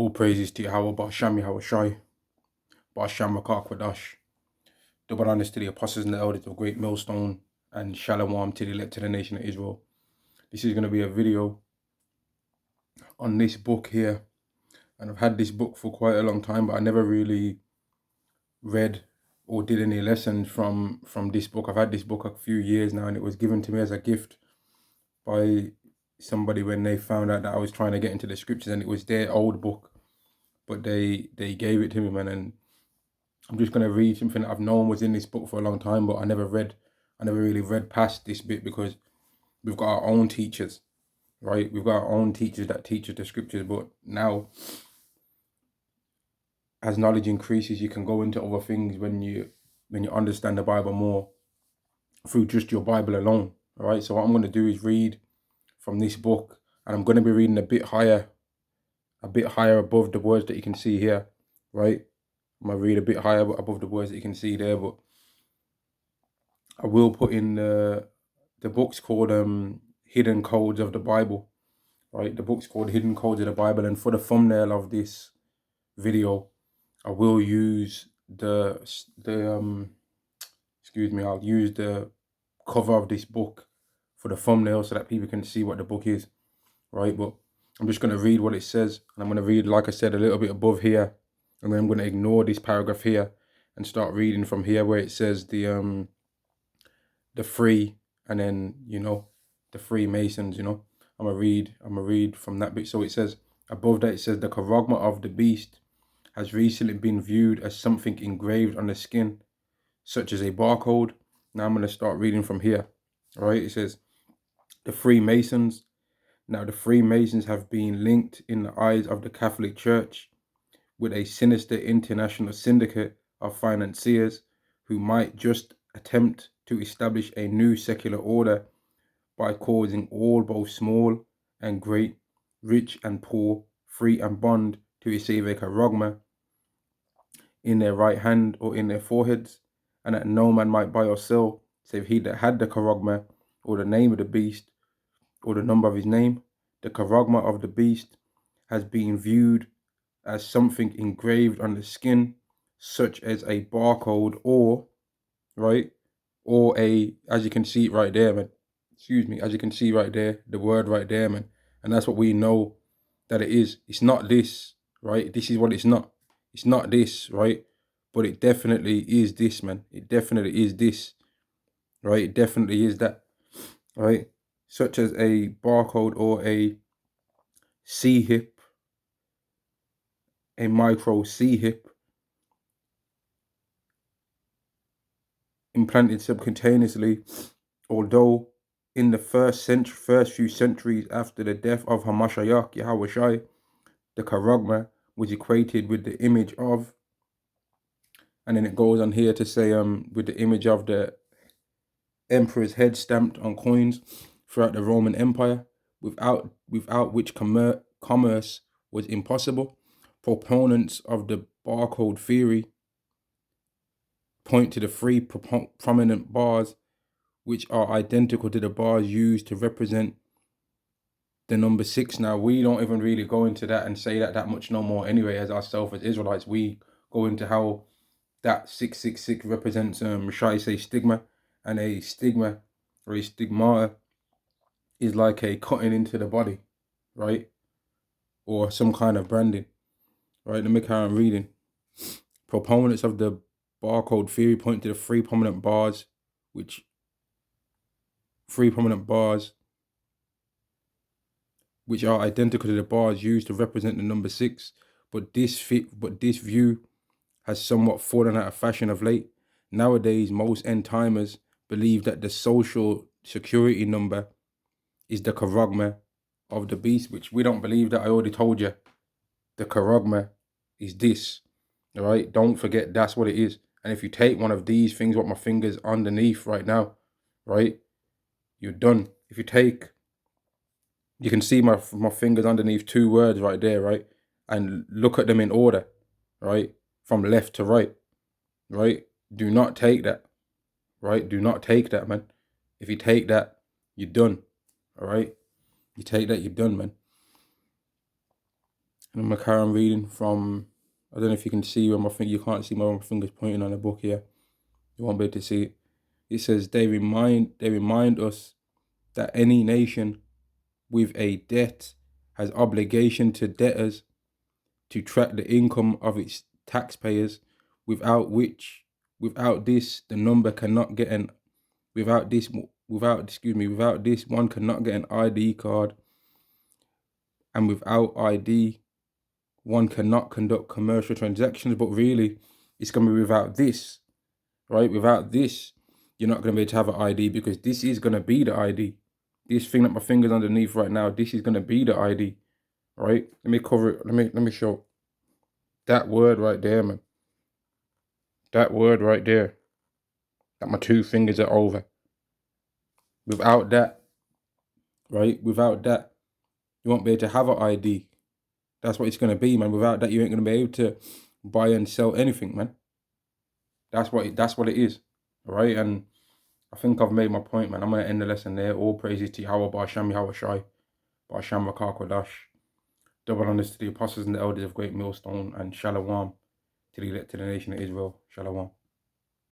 All praises to Yahweh, Ba'asham Yahweh Shai, Ba'asham Rakakwadash. Double honors to the apostles and the elders of Great Millstone, and Shalom to the elect to the nation of Israel. This is going to be a video on this book here, and I've had this book for quite a long time, but I never really read or did any lessons from this book. I've had this book a few years now, and it was given to me as a gift by somebody when they found out that I was trying to get into the scriptures, and it was their old book, but they gave it to me, man. And I'm just going to read something that I've known was in this book for a long time, but I never really read past this bit, because we've got our own teachers, right? We've got our own teachers that teach us the scriptures, but now as knowledge increases, you can go into other things when you understand the Bible more through just your Bible alone, all right? So what I'm going to do is read from this book, and I'm going to be reading a bit higher above the words that you can see here, right? I'm going to read a bit higher above the words that you can see there, but I will put in the book's called Hidden Codes of the Bible, right? The book's called Hidden Codes of the Bible, and for the thumbnail of this video, I will use I'll use the cover of this book for the thumbnail so that people can see what the book is, right? But I'm just going to read what it says, and I'm going to read, like I said, a little bit above here, and then I'm going to ignore this paragraph here and start reading from here where it says the three, and then, the Freemasons, I'm gonna read from that bit. So it says, above that it says, the Charagma of the beast has recently been viewed as something engraved on the skin, such as a barcode. Now I'm going to start reading from here. All right, it says, the Freemasons. Now the Freemasons have been linked in the eyes of the Catholic Church with a sinister international syndicate of financiers who might just attempt to establish a new secular order by causing all, both small and great, rich and poor, free and bond, to receive a charagma in their right hand or in their foreheads, and that no man might buy or sell, save he that had the charagma, or the name of the beast, or the number of his name. The charagma of the beast has been viewed as something engraved on the skin, such as a barcode, or, right, or as you can see right there, man. As you can see right there, the word right there, man. And that's what we know that it is. It's not this, right? This is what it's not. It's not this, right? But it definitely is this, man. It definitely is this, right? It definitely is that, right? Such as a barcode or a C.H.I.P, a micro C.H.I.P, implanted subcutaneously, although in the first few centuries after the death of Hamashiach Yahweh Shai, the charagma was equated with the image of, and then it goes on here to say with the image of the emperor's head stamped on coins throughout the Roman Empire, without which commerce was impossible. Proponents of the barcode theory point to the three prominent bars, which are identical to the bars used to represent the number 6. Now, we don't even really go into that and say that much no more anyway, as ourselves as Israelites. We go into how that 666 represents shall I say stigma, and a stigma or a stigmata is like a cutting into the body, right? Or some kind of branding, right? Let me carry on reading. Proponents of the barcode theory point to the three prominent bars, which are identical to the bars used to represent the number 6, but this view has somewhat fallen out of fashion of late. Nowadays, most end timers believe that the social security number is the charagma of the beast, which we don't believe that. I already told you. The charagma is this, all right? Don't forget that's what it is. And if you take one of these things, what my finger's underneath right now, right, you're done. If you take, you can see my fingers underneath 2 words right there, right? And look at them in order, right? From left to right, right? Do not take that, right? Do not take that, man. If you take that, you're done, all right? You take that, you're done, man. And I'm gonna carry on reading from, I don't know if you can see where my finger, you can't see my fingers pointing on the book here. You won't be able to see it. It says, they remind us that any nation with a debt has obligation to debtors to track the income of its taxpayers, without this the number cannot get an without this one cannot get an ID card, and without ID one cannot conduct commercial transactions. But really, it's going to be without this, right? Without this, you're not going to be able to have an ID, because this is going to be the ID. This thing that my finger's underneath right now, this is going to be the ID, right? Let me cover it. Let me show that word right there, man. That word right there, that my two fingers are over. Without that, right? Without that, you won't be able to have an ID. That's what it's going to be, man. Without that, you ain't going to be able to buy and sell anything, man. That's what it is, all right? And I think I've made my point, man. I'm going to end the lesson there. All praises to Yahweh, Ba'Shem, Yahweh Shai, Ba'Shem, Rakah Kodash. Double honors to the apostles and the elders of Great Millstone, and Shalom to the nation of Israel. Shalom.